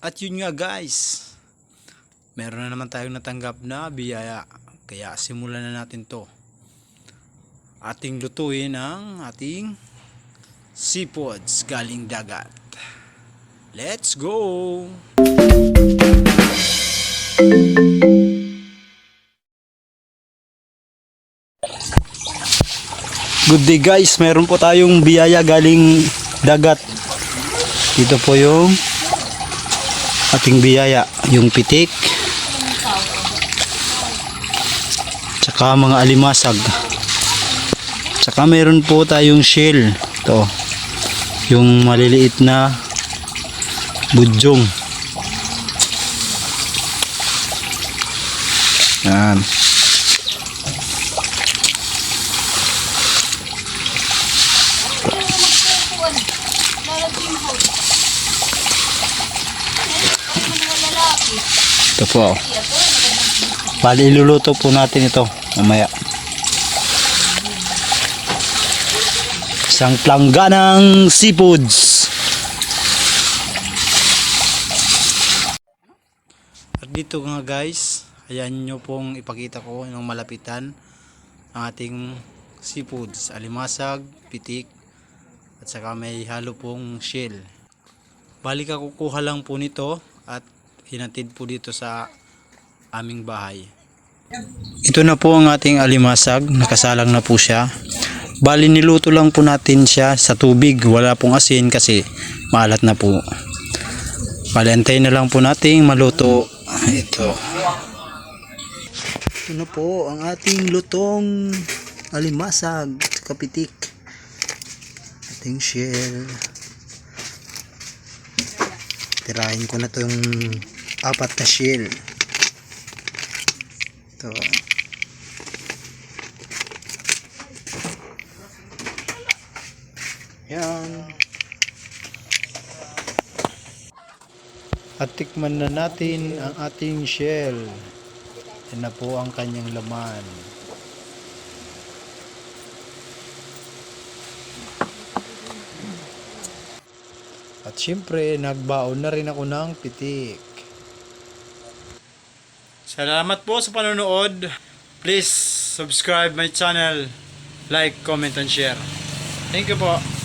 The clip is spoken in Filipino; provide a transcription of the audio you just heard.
At yun nga guys, meron na naman tayong natanggap na biyaya. Kaya simulan na natin to. Ating lutuin ang ating seafoods galing dagat. Let's go! Good day guys, meron po tayong biyaya galing dagat. Dito po yung ating biyaya, yung pitik, tsaka mga alimasag, tsaka meron po tayong shell. Ito, yung maliliit na budyong. Yan. Ito po. Bali iluluto po natin ito mamaya. Isang plangganang seafoods. At dito nga guys, ayan nyo pong ipakita ko ng malapitan ang ating seafoods, alimasag, pitik, at saka may halo pong shell. Bali kukuha lang po nito at hinatid po dito sa aming bahay. Ito na po ang ating alimasag, nakasalang na po siya. Bali niluto lang po natin siya sa tubig, wala pong asin kasi maalat na po. Bali antayin na lang po nating maluto. Ito. Ito na po ang ating lutong alimasag, kapitik. Ating shell. Tirahin ko na itong 4 na shell. Ito. Yan. At tikman na natin ang ating shell. Yan na po ang kanyang laman. At syempre, nagbaon na rin ako ng pitik. Salamat po sa panonood. Please subscribe my channel, like, comment, and share. Thank you po.